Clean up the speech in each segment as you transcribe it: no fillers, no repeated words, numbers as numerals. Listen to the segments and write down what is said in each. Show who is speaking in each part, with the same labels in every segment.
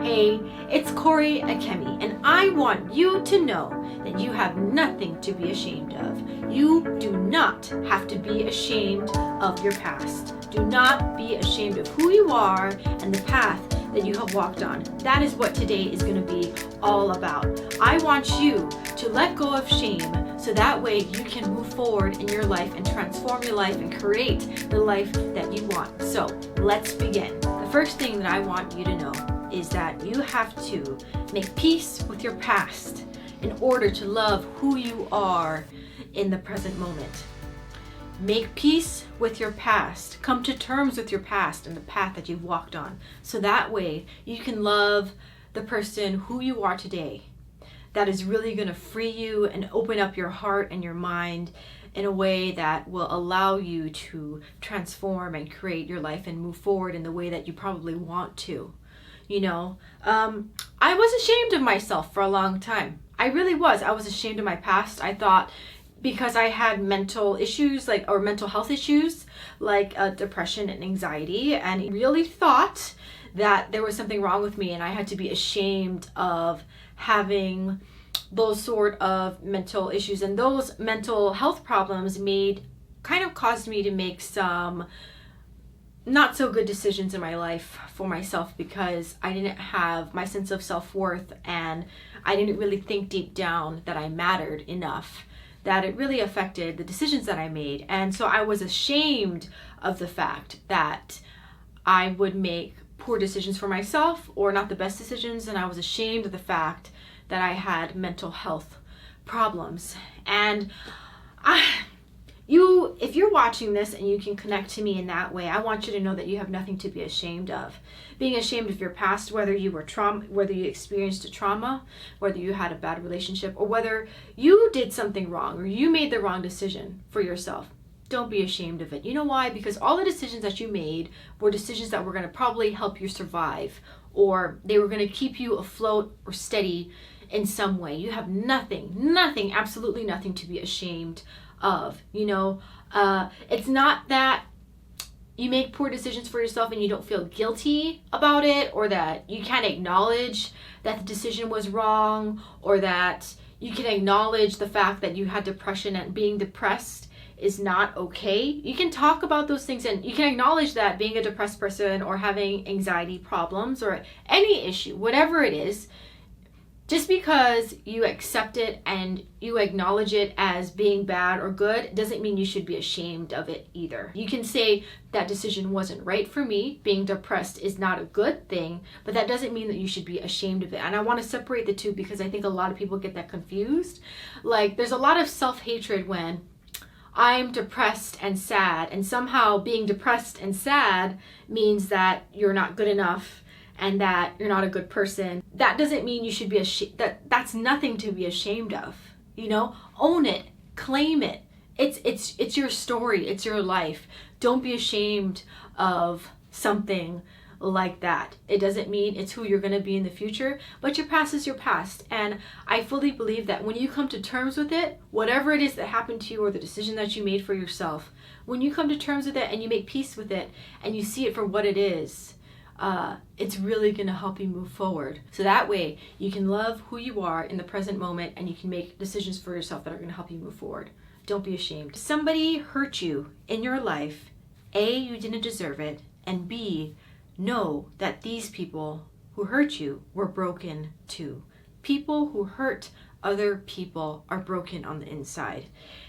Speaker 1: Hey, it's Kori Akemi, and I want you to know that you have nothing to be ashamed of. You do not have to be ashamed of your past. Do not be ashamed of who you are and the path that you have walked on. That is what today is going to be all about. I want you to let go of shame so that way you can move forward in your life and transform your life and create the life that you want. So let's begin. The first thing that I want you to know is that you have to make peace with your past in order to love who you are in the present moment. Make peace with your past. Come to terms with your past and the path that you've walked on. So that way you can love the person who you are today. That is really going to free you and open up your heart and your mind in a way that will allow you to transform and create your life and move forward in the way that you probably want to. I was ashamed of myself for a long time. I really was. I was ashamed of my past. I thought because I had mental issues or mental health issues like depression and anxiety, and really thought that there was something wrong with me and I had to be ashamed of having those sort of mental issues. And those mental health problems caused me to make some not so good decisions in my life for myself, because I didn't have my sense of self-worth and I didn't really think deep down that I mattered enough, that it really affected the decisions that I made. And so I was ashamed of the fact that I would make poor decisions for myself or not the best decisions, and I was ashamed of the fact that I had mental health problems. And if you're watching this and you can connect to me in that way, I want you to know that you have nothing to be ashamed of. Being ashamed of your past, whether you experienced a trauma, whether you had a bad relationship, or whether you did something wrong or you made the wrong decision for yourself. Don't be ashamed of it. You know why? Because all the decisions that you made were decisions that were going to probably help you survive, or they were going to keep you afloat or steady in some way. You have nothing, absolutely nothing to be ashamed of. It's not that you make poor decisions for yourself and you don't feel guilty about it, or that you can't acknowledge that the decision was wrong, or that you can acknowledge the fact that you had depression and being depressed is not okay. You can talk about those things and you can acknowledge that being a depressed person or having anxiety problems or any issue, whatever it is, just because you accept it and you acknowledge it as being bad or good doesn't mean you should be ashamed of it either. You can say that decision wasn't right for me. Being depressed is not a good thing, but that doesn't mean that you should be ashamed of it. And I want to separate the two, because I think a lot of people get that confused. There's a lot of self-hatred when I'm depressed and sad, and somehow being depressed and sad means that you're not good enough and that you're not a good person. That doesn't mean you should be ashamed. That's nothing to be ashamed of. Own it, claim it. It's your story, it's your life. Don't be ashamed of something like that. It doesn't mean it's who you're going to be in the future, but your past is your past. And I fully believe that when you come to terms with it, whatever it is that happened to you or the decision that you made for yourself, when you come to terms with it and you make peace with it and you see it for what it is, it's really going to help you move forward. So that way you can love who you are in the present moment and you can make decisions for yourself that are going to help you move forward. Don't be ashamed. Somebody hurt you in your life. A, you didn't deserve it. And B, know that these people who hurt you were broken too. People who hurt other people are broken on the inside.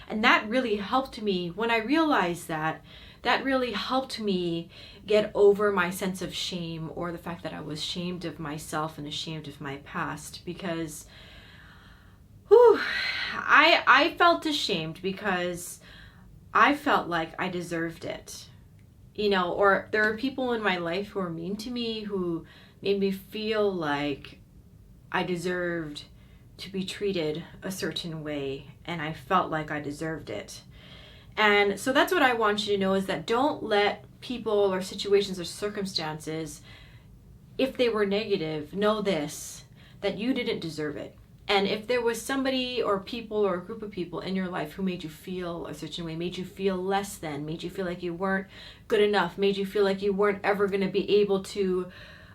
Speaker 1: And that really helped me when I realized that. That really helped me get over my sense of shame, or the fact that I was ashamed of myself and ashamed of my past, because I felt ashamed because I felt like I deserved it. Or there are people in my life who are mean to me, who made me feel like I deserved to be treated a certain way, and I felt like I deserved it. And so that's what I want you to know, is that don't let people or situations or circumstances, if they were negative, know this, that you didn't deserve it. And if there was somebody or people or a group of people in your life who made you feel a certain way, made you feel less than, made you feel like you weren't good enough, made you feel like you weren't ever going to be able to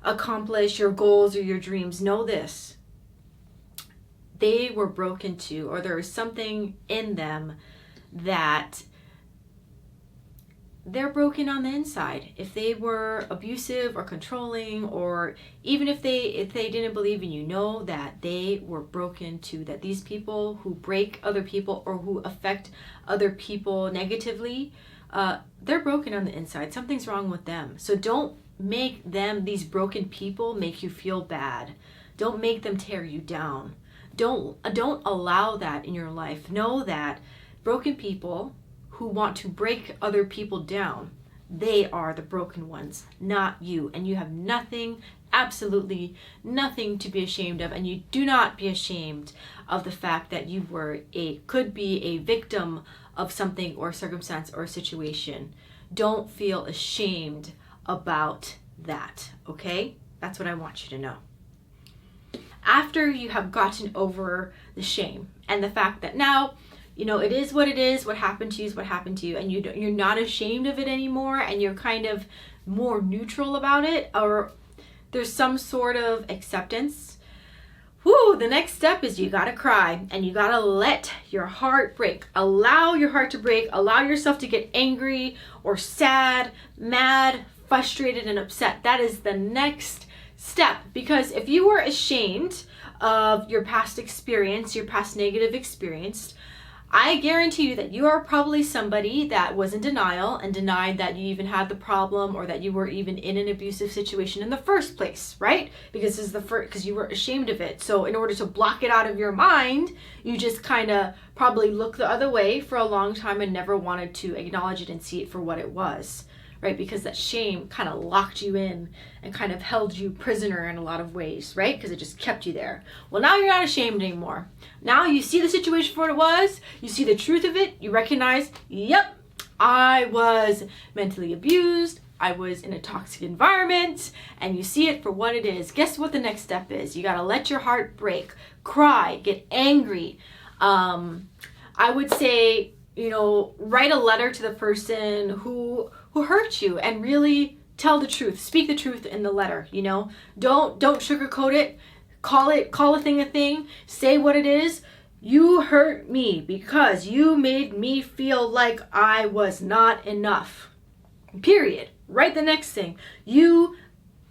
Speaker 1: accomplish your goals or your dreams, know this. They were broken too, or there was something in them that they're broken on the inside. If they were abusive or controlling, or even if they didn't believe in you, know that they were broken too. That these people who break other people or who affect other people negatively, they're broken on the inside. Something's wrong with them. So don't make them, these broken people, make you feel bad. Don't make them tear you down. Don't allow that in your life. Know that broken people who want to break other people down, they are the broken ones, not you. And you have nothing, absolutely nothing to be ashamed of. And you do not be ashamed of the fact that you could be a victim of something or circumstance or situation. Don't feel ashamed about that, okay? That's what I want you to know. After you have gotten over the shame and the fact that now, it is what it is, what happened to you is what happened to you, and you're not ashamed of it anymore, and you're kind of more neutral about it, or there's some sort of acceptance. The next step is you gotta cry, and you gotta let your heart break. Allow your heart to break. Allow yourself to get angry or sad, mad, frustrated, and upset. That is the next step, because if you were ashamed of your past experience, your past negative experience, I guarantee you that you are probably somebody that was in denial and denied that you even had the problem or that you were even in an abusive situation in the first place, right? Because you were ashamed of it. So in order to block it out of your mind, you just kind of probably looked the other way for a long time and never wanted to acknowledge it and see it for what it was, right? Because that shame kind of locked you in and kind of held you prisoner in a lot of ways, right? Because it just kept you there. Well, now you're not ashamed anymore. Now you see the situation for what it was. You see the truth of it. You recognize, yep, I was mentally abused. I was in a toxic environment, and you see it for what it is. Guess what the next step is? You got to let your heart break, cry, get angry. I would say, write a letter to the person who hurt you and really tell the truth. Speak the truth in the letter, Don't sugarcoat it. Call a thing a thing. Say what it is. You hurt me because you made me feel like I was not enough. Period. Write the next thing. You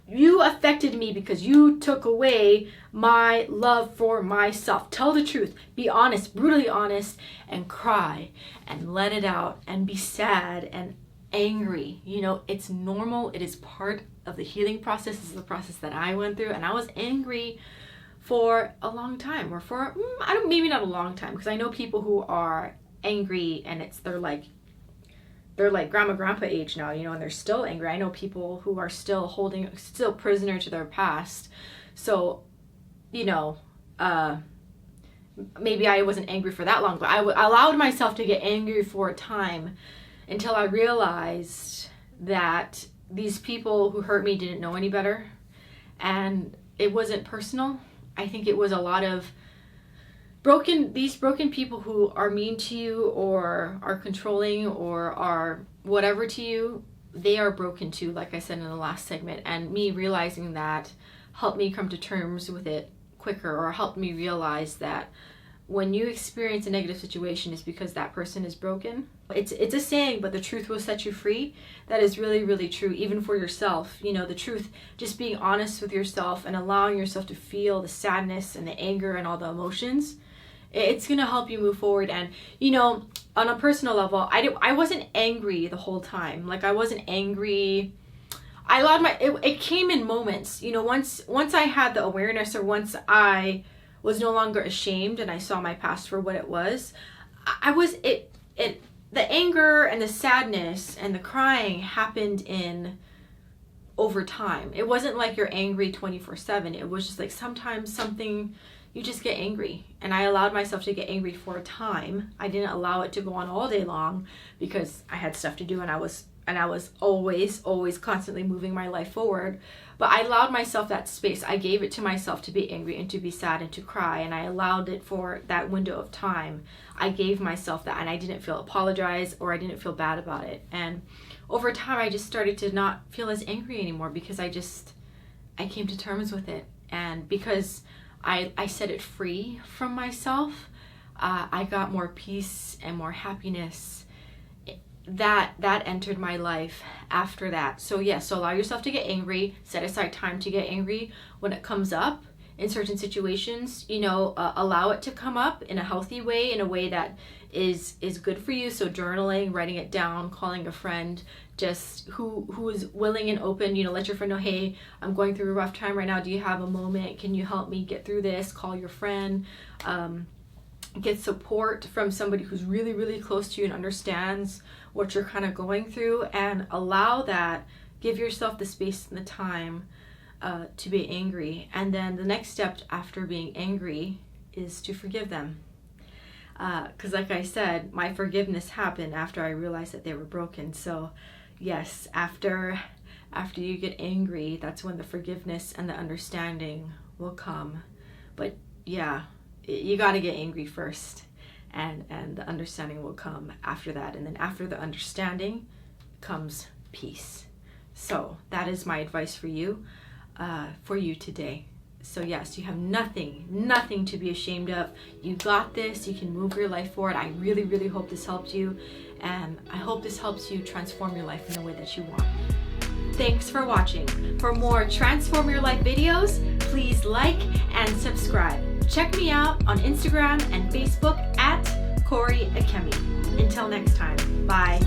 Speaker 1: affected me because you took away my love for myself. Tell the truth. Be honest, brutally honest, and cry and let it out and be sad and angry. It's normal. It is part of the healing process. This is the process that I went through, and I was angry for a long time, or for maybe not a long time, because I know people who are angry and they're like grandpa age now, and they're still angry. I know people who are still prisoner to their past. So, maybe I wasn't angry for that long, but I allowed myself to get angry for a time until I realized that these people who hurt me didn't know any better, and it wasn't personal. I think it was a lot of broken people who are mean to you or are controlling or are whatever to you. They are broken too, like I said in the last segment, and me realizing that helped me come to terms with it quicker, or helped me realize that when you experience a negative situation, it's because that person is broken. It's a saying, but the truth will set you free. That is really, really true, even for yourself. The truth, just being honest with yourself and allowing yourself to feel the sadness and the anger and all the emotions, it's going to help you move forward. And, on a personal level, I wasn't angry the whole time. Like, I wasn't angry. I allowed it came in moments. Once I had the awareness, or once I was no longer ashamed and I saw my past for what it was, the anger and the sadness and the crying happened over time. It wasn't like you're angry 24/7. It was just like sometimes something, you just get angry. And I allowed myself to get angry for a time. I didn't allow it to go on all day long because I had stuff to do, and I was always constantly moving my life forward. But I allowed myself that space. I gave it to myself to be angry and to be sad and to cry, and I allowed it for that window of time. I gave myself that, and I didn't feel apologized, or I didn't feel bad about it. And over time, I just started to not feel as angry anymore, because I I came to terms with it. And because I set it free from myself, I got more peace and more happiness. That entered my life after that. So yes, so allow yourself to get angry. Set aside time to get angry when it comes up in certain situations. Allow it to come up in a healthy way, in a way that is good for you. So journaling, writing it down, calling a friend, just who is willing and open. Let your friend know, hey, I'm going through a rough time right now. Do you have a moment? Can you help me get through this? Call your friend. Get support from somebody who's really, really close to you and understands what you're kind of going through, and allow that. Give yourself the space and the time to be angry. And then the next step after being angry is to forgive them. Because like I said, my forgiveness happened after I realized that they were broken. So yes, after you get angry, that's when the forgiveness and the understanding will come. But yeah, you got to get angry first, and the understanding will come after that. And then after the understanding comes peace. So that is my advice for you today. So yes, you have nothing to be ashamed of. You got this. You can move your life forward. I really, really hope this helped you, and I hope this helps you transform your life in the way that you want. Thanks for watching. For more Transform Your Life videos, please like and subscribe. Check me out on Instagram and Facebook at Kori Akemi. Until next time, bye.